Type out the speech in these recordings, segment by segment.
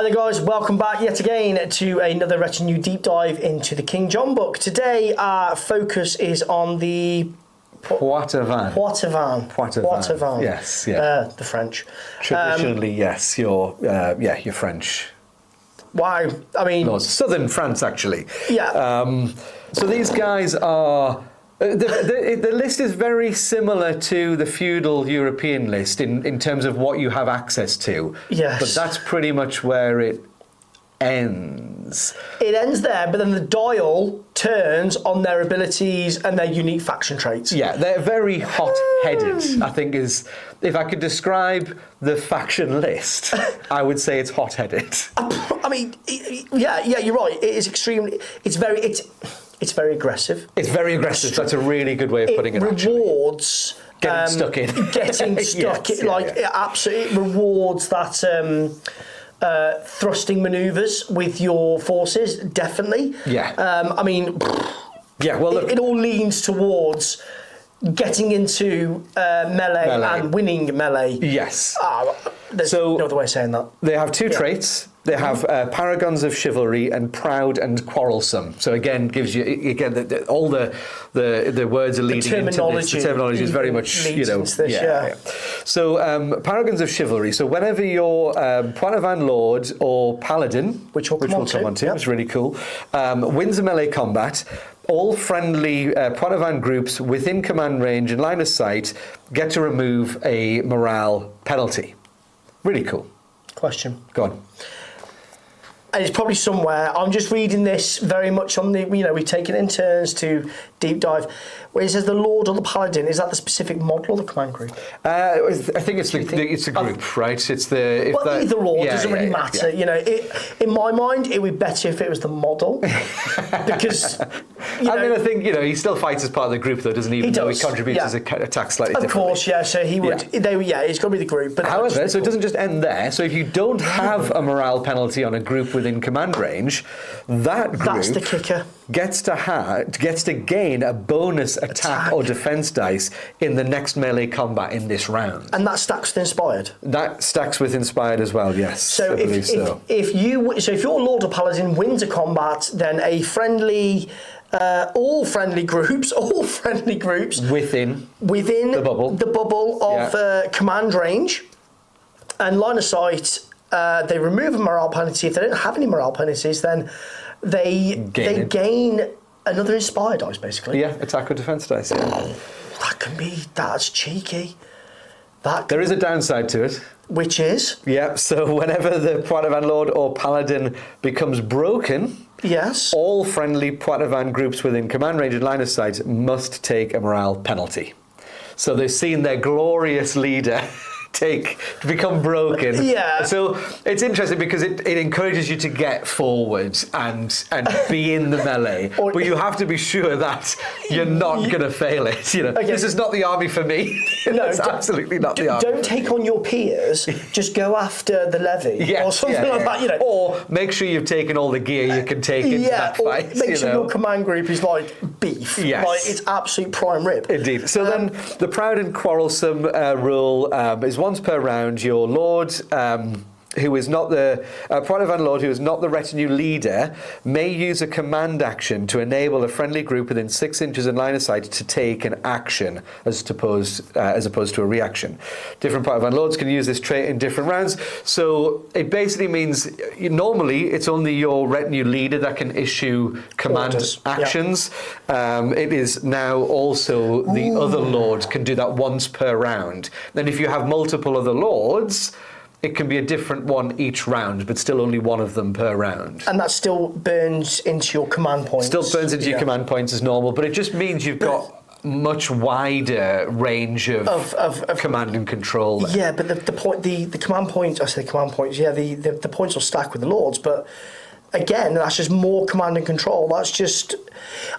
Hi there guys, welcome back yet again to another Retinue deep dive into the King John book. Today our focus is on the Poitevin. Yes, yeah. The French. Traditionally, yes, you're French. Wow, I mean... No, southern France, actually. Yeah. So these guys are... The list is very similar to the feudal European list in terms of what you have access to. Yes. But that's pretty much where it ends. It ends there, but then the dial turns on their abilities and their unique faction traits. Yeah, they're very hot-headed, I think is... If I could describe the faction list, I would say it's hot-headed. I mean, yeah, you're right. It is extremely... It's very aggressive. It's very aggressive. That's a really good way of putting it. It rewards getting stuck in. It absolutely rewards that thrusting manoeuvres with your forces. Definitely. Yeah. I mean, well, look, it all leans towards getting into melee and winning melee. Yes. There's no other way of saying that. They have two traits. They have paragons of chivalry and proud and quarrelsome. So again, gives you all the words are leading into this. The terminology is very much So paragons of chivalry. So whenever you're Poitevin Lord or Paladin, which we'll come on to, it's really cool, wins a melee combat. All friendly Poitevin groups within command range and line of sight get to remove a morale penalty. Really cool. Question. Go on. And it's probably somewhere. I'm just reading this very much on the, we've taken it in turns to deep dive. Where it says the Lord or the Paladin, is that the specific model or the command group? I think it's a group, right? It's the... either or, doesn't really matter. Yeah. In my mind, it would be better if it was the model. Because, I think, he still fights as part of the group, though, doesn't he? Even though he contributes his attack slightly differently. Of course, yeah, so he would... it's got to be the group. But however, so it doesn't just end there. So if you don't have a morale penalty on a group within command range, that group... That's the kicker. Gets to gain a bonus attack or defense dice in the next melee combat in this round. And that stacks with Inspired? That stacks with Inspired as well, yes. So if your Lord or Paladin wins a combat, then all friendly groups within the bubble of command range and line of sight, they remove a morale penalty. If they don't have any morale penalties, then they gain another Inspired dice, basically. Yeah, attack or defense dice. Yeah. That's cheeky. There is a downside to it. Which is? Yeah, so whenever the Poitevin Lord or Paladin becomes broken, yes, all friendly Poitevin groups within command range and line of sight must take a morale penalty. So they've seen their glorious leader become broken. Yeah. So it's interesting because it encourages you to get forward and be in the melee. But you have to be sure that you're not going to fail it. Okay. This is not the army for me. No, it's absolutely not the army. Don't take on your peers. Just go after the levy or something like that. Or make sure you've taken all the gear you can take into that fight. Make sure your command group is like beef. Yes. Like it's absolute prime rib. Indeed. So then the proud and quarrelsome rule is once per round, your lord, who is not the Poitevin Lord, who is not the retinue leader, may use a command action to enable a friendly group within 6 inches in line of sight to take an action, as opposed to a reaction. Different Poitevin Lords can use this trait in different rounds. So it basically means normally it's only your retinue leader that can issue command actions. It is now also the other lord can do that once per round. Then if you have multiple other lords, it can be a different one each round, but still only one of them per round. And that still burns into your command points. Still burns into your command points as normal, but it just means you've got much wider range of command and control there. Yeah, but the command points, I say command points, the points will stack with the lords, but again, that's just more command and control. That's just,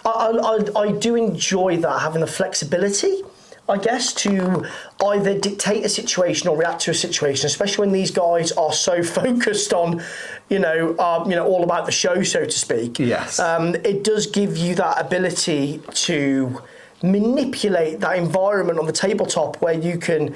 I do enjoy that, having the flexibility, I guess, to either dictate a situation or react to a situation, especially when these guys are so focused on, all about the show, so to speak. Yes. It does give you that ability to manipulate that environment on the tabletop where you can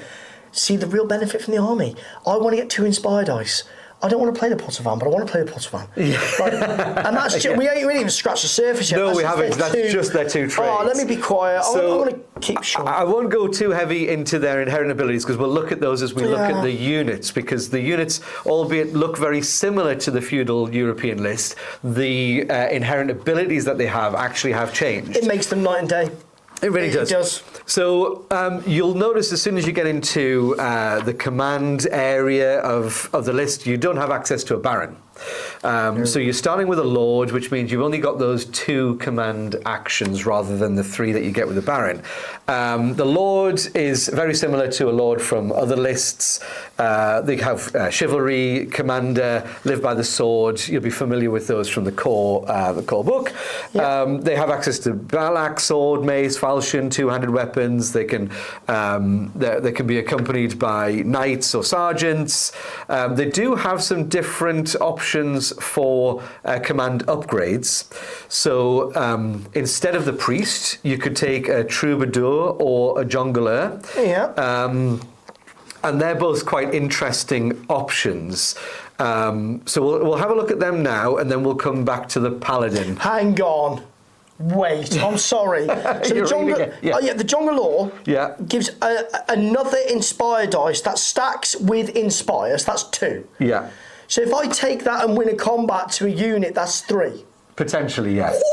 see the real benefit from the army. I want to get 2 inspired dice. I don't want to play the Poitevin, but I want to play the Poitevin. Yeah. And that's just, we ain't even scratched the surface yet. No, we haven't. That's just their two traits. Oh, let me be quiet. So, I want to keep short. I won't go too heavy into their inherent abilities because we'll look at those as we look at the units, because the units, albeit look very similar to the feudal European list, the inherent abilities that they have actually have changed. It makes them night and day. It really does. It does. So you'll notice as soon as you get into the command area of the list, you don't have access to a baron. So you're starting with a lord, which means you've only got those 2 command actions rather than the 3 that you get with a baron. The lord is very similar to a lord from other lists. They have chivalry, commander, live by the sword. You'll be familiar with those from the core book. Yep. They have access to balak, sword, mace, falchion, 2-handed weapons. They can be accompanied by knights or sergeants. They do have some different options for command upgrades. So instead of the priest, you could take a troubadour or a jongleur. Yeah. And they're both quite interesting options. So we'll have a look at them now, and then we'll come back to the paladin. Hang on. Wait, I'm sorry. So the Jongleur gives another Inspire dice that stacks with Inspire, so that's 2. Yeah. So if I take that and win a combat to a unit, that's 3. Potentially, yeah. What?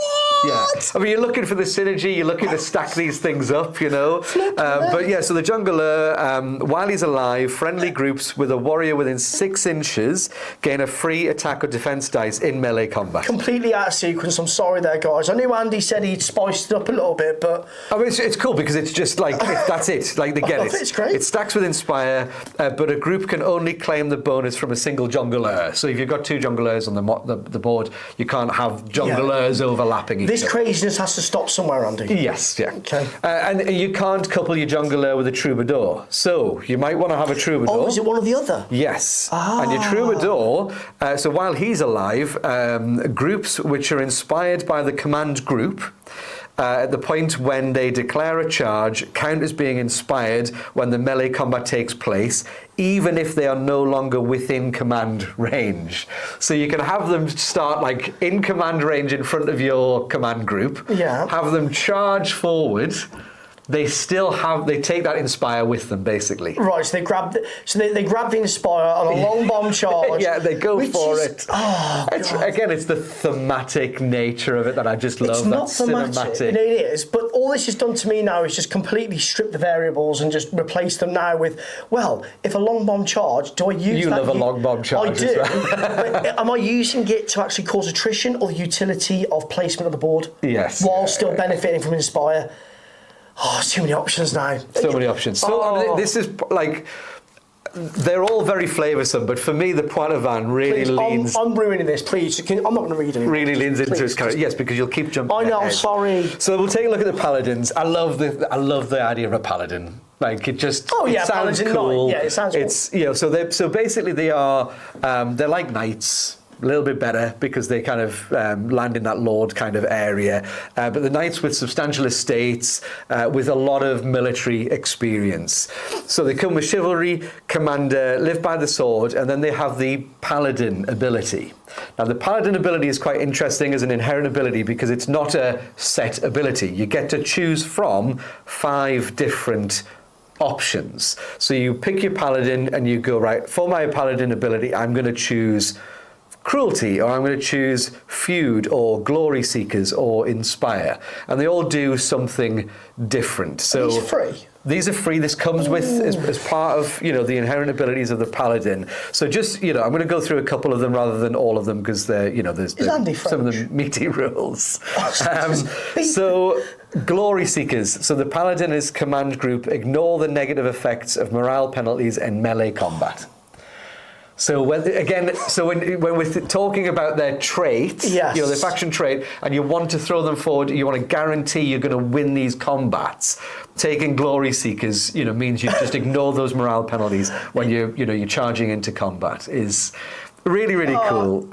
Yeah. I mean, you're looking for the synergy, you're looking to stack these things up, you know. But yeah, so the Jongleur, while he's alive, friendly groups with a warrior within 6 inches gain a free attack or defense dice in melee combat. Completely out of sequence, I'm sorry there, guys. I knew Andy said he'd spiced it up a little bit, but... I mean, it's cool because it's just like, that's it. Like, they get it. It's great. It stacks with Inspire, but a group can only claim the bonus from a single Jongleur. So if you've got 2 Jongleurs on the board, you can't have Jongleurs overlapping each other. This craziness has to stop somewhere, Andy. Yes, yeah. Okay. And you can't couple your Jongleur with a troubadour. So you might want to have a troubadour. Oh, is it one or the other? Yes. Ah. And your troubadour, so while he's alive, groups which are inspired by the command group, at the point when they declare a charge, count as being inspired when the melee combat takes place, even if they are no longer within command range. So you can have them start like in command range in front of your command group, have them charge forward. They take that Inspire with them, basically. Right, so they grab the Inspire on a long bomb charge. Yeah, they go for it. Oh, it's the thematic nature of it that I just love. It's not thematic. It is, but all this has done to me now is just completely strip the variables and just replace them now with, well, if a long bomb charge, do I use You love a long bomb charge. I do. But am I using it to actually cause attrition or the utility of placement of the board? Yes. While still benefiting from Inspire? Oh, too many options now. So many options. So this is like, they're all very flavoursome, but for me, the Poitevin really leans... I'm ruining this, please. I'm not going to read it. Really leans into its character. Yes, because you'll keep jumping I know, ahead. I'm sorry. So we'll take a look at the Paladins. I love the idea of a Paladin. Like, it just it sounds cool. Yeah, it sounds cool. So basically they are, they're like knights. A little bit better because they kind of land in that lord kind of area. But the knights with substantial estates, with a lot of military experience. So they come with chivalry, commander, live by the sword, and then they have the paladin ability. Now the paladin ability is quite interesting as an inherent ability because it's not a set ability. You get to choose from 5 different options. So you pick your paladin and you go, right, for my paladin ability, I'm going to choose cruelty, or I'm going to choose feud, or glory seekers, or inspire, and they all do something different. So these are free. These are free. This comes with as part of the inherent abilities of the paladin. So just I'm going to go through a couple of them rather than all of them because they're there's some of the meaty rules. So glory seekers. So the paladin is command group. Ignore the negative effects of morale penalties in melee combat. So when we're talking about their traits, their faction trait, and you want to throw them forward, you want to guarantee you're going to win these combats. Taking glory seekers, means you just ignore those morale penalties when you're charging into combat. Is Really, really cool.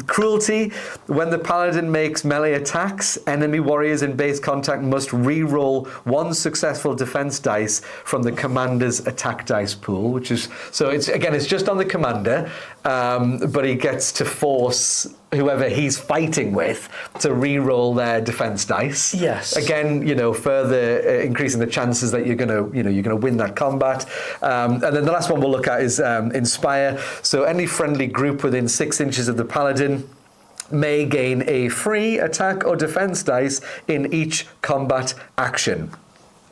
Cruelty. When the paladin makes melee attacks, enemy warriors in base contact must re-roll one successful defense dice from the commander's attack dice pool, which is, so it's just on the commander, but he gets to force whoever he's fighting with to re-roll their defense dice. Yes. Again, further increasing the chances that you're gonna win that combat. And then the last one we'll look at is Inspire. So any friendly group within 6 inches of the paladin may gain a free attack or defense dice in each combat action.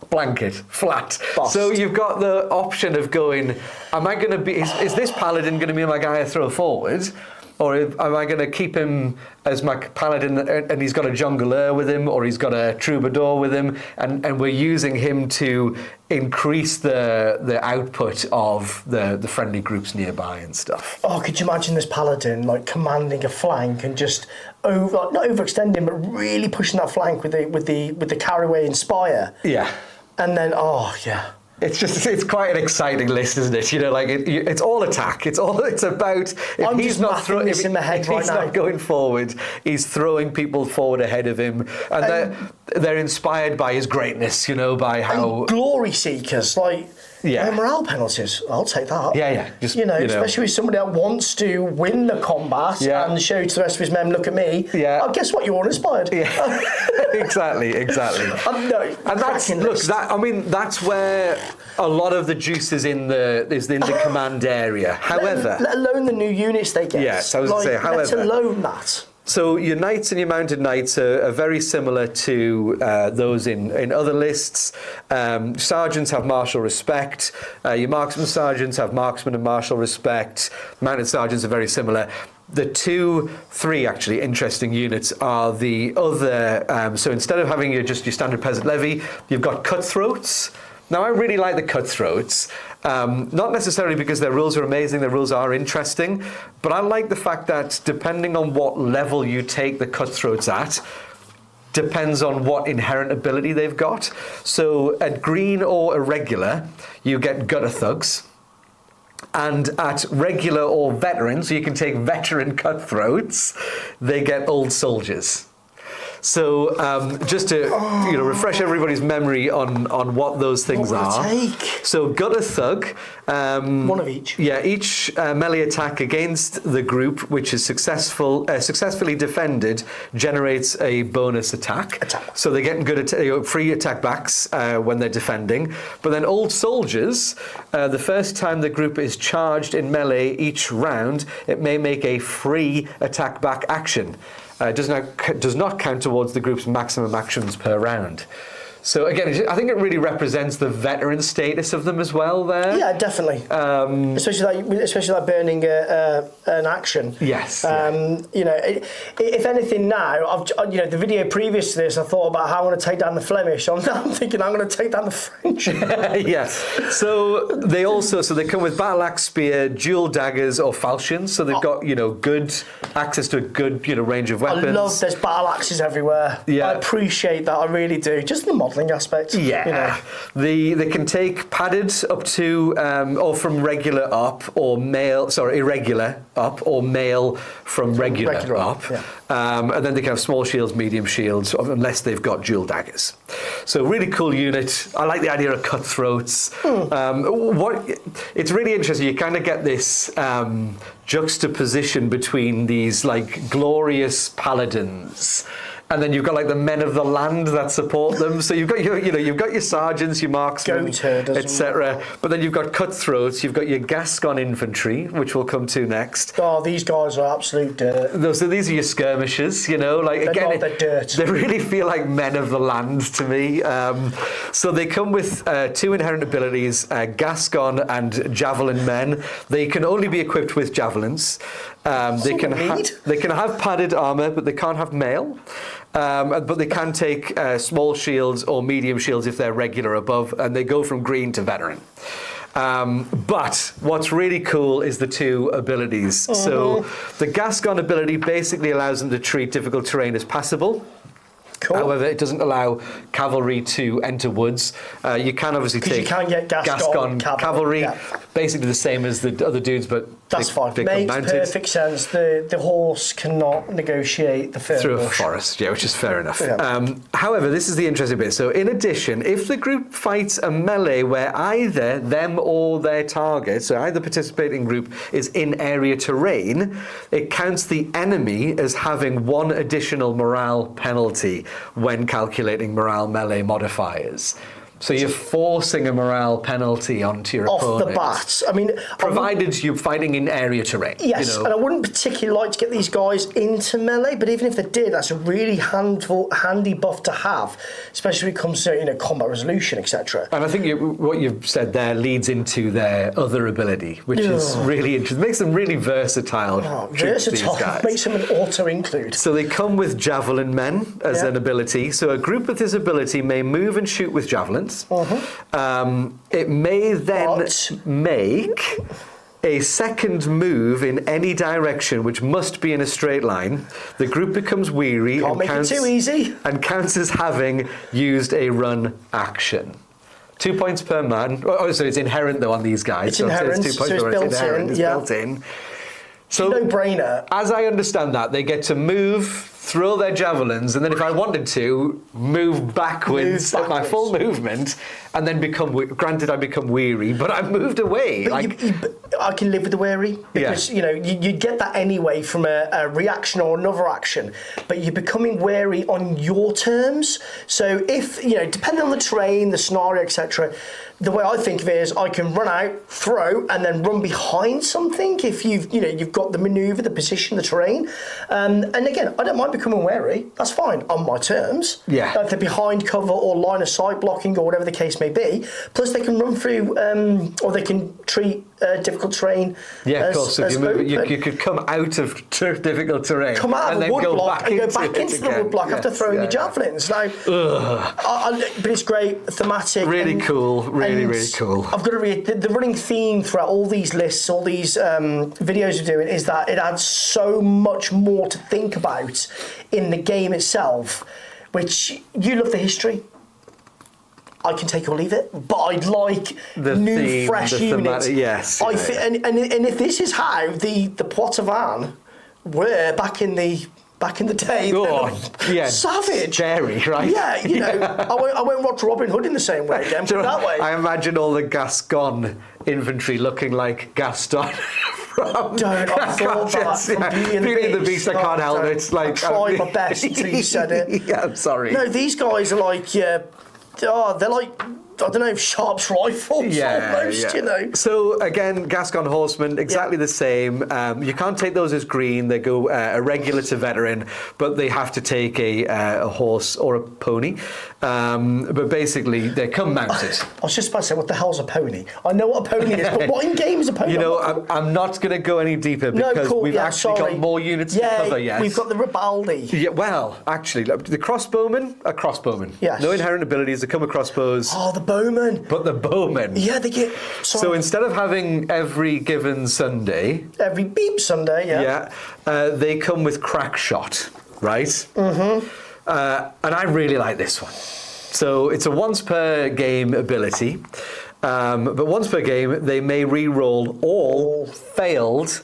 Blanket, flat. Bust. So you've got the option of going, is this paladin going to be my guy I throw forward? Or am I going to keep him as my paladin and he's got a jongleur with him, or he's got a troubadour with him, and we're using him to increase the output of the friendly groups nearby and stuff. Oh, could you imagine this paladin like commanding a flank and just not overextending, but really pushing that flank with the carryaway Inspire? Yeah. And then, yeah. It's quite an exciting list, isn't it? It's all attack. It's about I'm just mapping this in my head right he's now. not going forward, he's throwing people forward ahead of him, and they're inspired by his greatness. By how and glory seekers morale penalties. I'll take that. Yeah. Just especially with somebody that wants to win the combat and show to the rest of his men, look at me. Yeah. Oh, guess what? You're uninspired. Yeah. Exactly. That's where a lot of the juice is in the command area. However, let alone the new units they get. Yes, I was going to say. However, let alone that. So your knights and your mounted knights are very similar to those in other lists. Sergeants have martial respect. Your marksman sergeants have marksman and martial respect. Mounted sergeants are very similar. The 3 actually interesting units are the other. So instead of having your standard peasant levy, you've got cutthroats. Now, I really like the cutthroats, not necessarily because their rules are amazing, their rules are interesting, but I like the fact that depending on what level you take the cutthroats at, depends on what inherent ability they've got. So at green or irregular, you get gutter thugs. And at regular or veteran, so you can take veteran cutthroats, they get old soldiers. So just to refresh everybody's memory on what those things are. So gutter thug. One of each. Yeah, each melee attack against the group which is successfully defended generates a bonus attack. So they're getting good free attack backs when they're defending. But then old soldiers, the first time the group is charged in melee each round, it may make a free attack back action. Does not count towards the group's maximum actions per round. So again, I think it really represents the veteran status of them as well. There, yeah, definitely. Especially like burning an action. Yes. If anything, now the video previous to this, I thought about how I want to take down the Flemish. I'm thinking I'm going to take down the French. Yes. So they come with battle axe, spear, dual daggers, or falchions. So they've got good access to a good range of weapons. I love there's battle axes everywhere. Yeah. I appreciate that. I really do. Just the modelling aspect. Yeah. They can take padded up to or from regular up, or irregular up, or mail from regular up. Yeah. And then they can have small shields, medium shields, unless they've got dual daggers. So really cool unit. I like the idea of cutthroats. It's really interesting. You kind of get this juxtaposition between these glorious paladins, and then you've got the men of the land that support them. So you've got your sergeants, your marksmen, etc. But then you've got cutthroats. You've got your Gascon infantry, which we'll come to next. Oh, these guys are absolute dirt. So these are your skirmishers. They're dirt. They really feel like men of the land to me. So they come with 2 inherent abilities: Gascon and javelin men. They can only be equipped with javelins. They can have padded armor, but they can't have mail. But they can take small shields or medium shields if they're regular above, and they go from green to veteran. But what's really cool is the 2 abilities. Mm-hmm. So the Gascon ability basically allows them to treat difficult terrain as passable. Cool. However, it doesn't allow cavalry to enter woods. You can obviously take you can get Gascon cavalry, basically the same as the other dudes, but That's fine. Makes perfect sense. The horse cannot negotiate the fern through a bush. forest, yeah, which is fair enough. Yeah. However, this is the interesting bit. So, in addition, if the group fights a melee where either them or their target, so either participating group is in area terrain, it counts the enemy as having one additional morale penalty when calculating morale melee modifiers. So you're forcing a morale penalty onto your opponent. Off the bat. I mean... Provided you're fighting in area terrain. Yes, you know. and I wouldn't particularly like to get these guys into melee, but even if they did, that's a really handy buff to have, especially when it comes to combat resolution, etc. And I think what you've said there leads into their other ability, which is really interesting. Makes them really versatile. Versatile. These guys. Makes them an auto-include. So they come with javelin men as an ability. So a group with this ability may move and shoot with javelins. It may then make a second move in any direction, which must be in a straight line. The group becomes weary Can't make it too easy. And counts as having used a run action. 2 points per man. Oh, so it's inherent though on these guys. It's inherent, It's 2 points so it's built in. It's built in. So, no-brainer. As I understand that, they get to move, throw their javelins, and then if I wanted to, move backwards at my full movement, and then granted I become weary, but I've moved away. But I can live with the weary, because you'd get that anyway from a reaction or another action, but you're becoming wary on your terms. So if, depending on the terrain, the scenario, etc., the way I think of it is I can run out, throw, and then run behind something if you've got the manoeuvre, the position, the terrain. And again, I don't mind becoming wary. That's fine on my terms. Yeah. If they're behind cover or line of sight blocking or whatever the case may be. Plus, they can run through, or they can treat difficult terrain. Yeah, as, of course. If as you could come out of difficult terrain, come out of the wood block and go back into the wood block after throwing your javelins. Now, but it's great, thematic. Really cool. Really cool. I've got to read the running theme throughout all these lists, all these videos we're doing, is that it adds so much more to think about in the game itself. Which you love the history. I can take or leave it, but I'd like new, fresh units. Yes. And if this is how the Poitevin were back in the day, savage, scary, right? Yeah, I won't watch Robin Hood in the same way again. Put it that way. I imagine all the Gascon infantry looking like Gaston. From I've thought that from Beauty and the Beast. I can't help it. It's like I tried my best until you said it. Yeah, I'm sorry. No, these guys are like, they're like, I don't know, Sharp's rifles almost, So again, Gascon horsemen, exactly the same. You can't take those as green. They go irregular to veteran, but they have to take a horse or a pony. But basically, they come mounted. I was just about to say, what the hell's a pony? I know what a pony is, but what in game is a pony? I'm not going to go any deeper because we've actually got more units to cover yet. We've got the Rabaldi. Yeah, well, actually, the crossbowmen are crossbowmen. Yes. No inherent abilities, they come with crossbows. Oh, the Bowmen. But the Bowmen. Yeah, they get... So instead of having every given Sunday... Every beep Sunday, they come with crack shot, right? Mm-hmm. And I really like this one. So it's a once per game ability. But once per game, they may re-roll all failed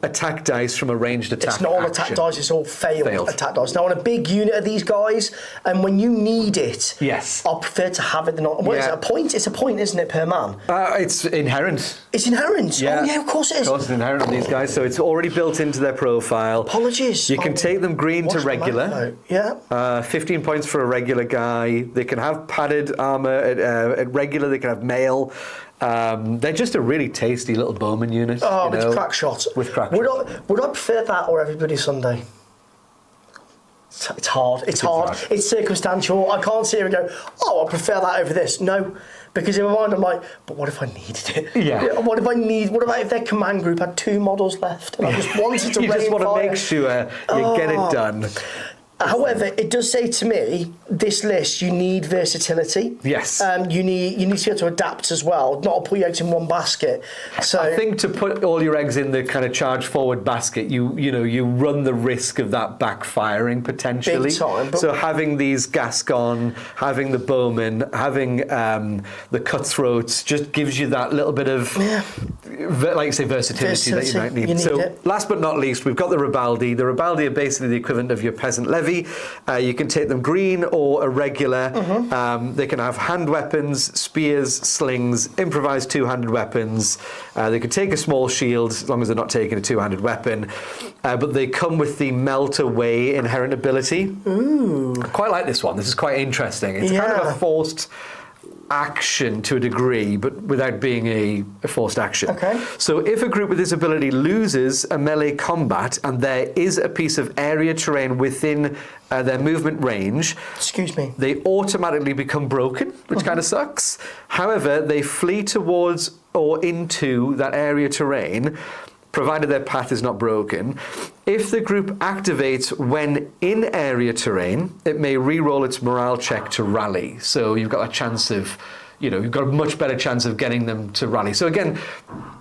attack dice from a ranged attack. It's not all attack dice, it's all failed attack dice. Now, on a big unit of these guys, and when you need it, I prefer to have it than not. What is it, a point? It's a point, isn't it, per man? It's inherent. It's inherent? Yeah. Oh, yeah, of course it is. Of course, it's inherent on these guys, so it's already built into their profile. Apologies. You can take them green to regular. 15 points for a regular guy. They can have padded armour at regular, they can have mail. They're just a really tasty little Bowman unit. With crack shots. Would I prefer that or Everybody Sunday? It's hard. It's hard. It's circumstantial. I can't sit here and go, I prefer that over this. No. Because in my mind I'm like, but what if I needed it? Yeah. What about if their command group had 2 models left and I just wanted to you just want to make sure you get it done. However, it does say to me, this list, you need versatility. Yes. You need to be able to adapt as well, not put your eggs in one basket. So I think to put all your eggs in the kind of charge forward basket, you run the risk of that backfiring potentially. Big time. So having these Gascon, having the Bowmen, having the cutthroats just gives you that little bit of like you say, versatility that you might need. You need So it. last but not least, we've got the Rabaldi. The Rabaldi are basically the equivalent of your peasant levy. You can take them green or irregular. They can have hand weapons, spears, slings, improvised two-handed weapons. They can take a small shield as long as they're not taking a two-handed weapon. But they come with the melt away inherent ability. Ooh. I quite like this one. This is quite interesting. It's kind of a forced action to a degree, but without being a forced action. Okay. So if a group with this ability loses a melee combat and there is a piece of area terrain within their movement range, Excuse me. they automatically become broken, which kind of sucks. However, they flee towards or into that area terrain, provided their path is not broken. If the group activates when in area terrain, it may re-roll its morale check to rally. So you've got a chance of, you've got a much better chance of getting them to rally. So again,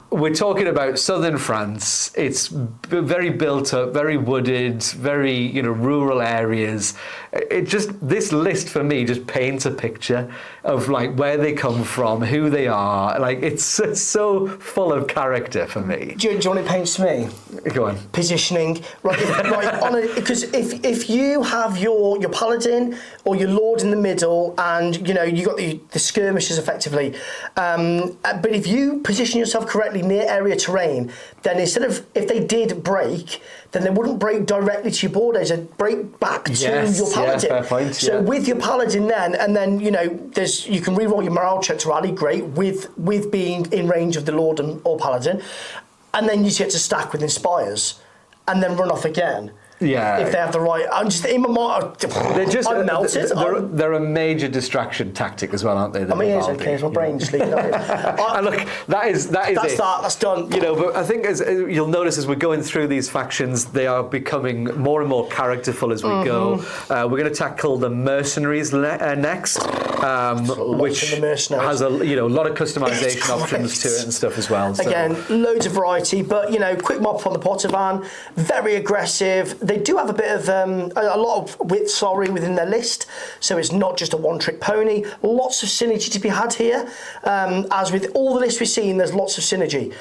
we're talking about southern France. It's very built up, very wooded, very, rural areas. This list for me just paints a picture of like where they come from, who they are. Like it's so full of character for me. Do you want it paints to me? Go on. Positioning, right? Because if you have your paladin or your lord in the middle, and you got the skirmishers effectively, but if you position yourself correctly near area terrain, then instead of, if they did break, then they wouldn't break directly to your board edge, they'd break back to your paladin. Fair point, so with your paladin then you can re-roll your morale check to rally, great, with being in range of the lord or paladin, and then you get to stack with inspires and then run off again. Yeah. If they have the right, I'm just in my mind. I'm melted. They're a major distraction tactic as well, aren't they? I mean, it's okay. It's my brain's sleeping. And look, that's it. That's done. But I think as you'll notice as we're going through these factions, they are becoming more and more characterful as we go. We're going to tackle the mercenaries next, which has a lot of customization options to it and stuff as well. So. Again, loads of variety, but quick mop on the Poitevin, very aggressive. They do have a bit of a lot of width within their list, so it's not just a one-trick pony. Lots of synergy to be had here. As with all the lists we've seen, there's lots of synergy.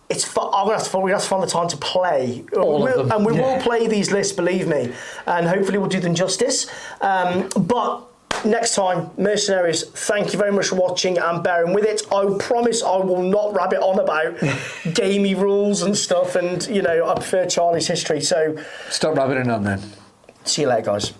It's fun. We're going to have to find the time to play all of them. And we will play these lists, believe me, and hopefully we'll do them justice. But next time, mercenaries, thank you very much for watching and bearing with it. I promise I will not rabbit on about gamey rules and stuff, and I prefer Charlie's history. So stop rabbiting on then. See you later, guys.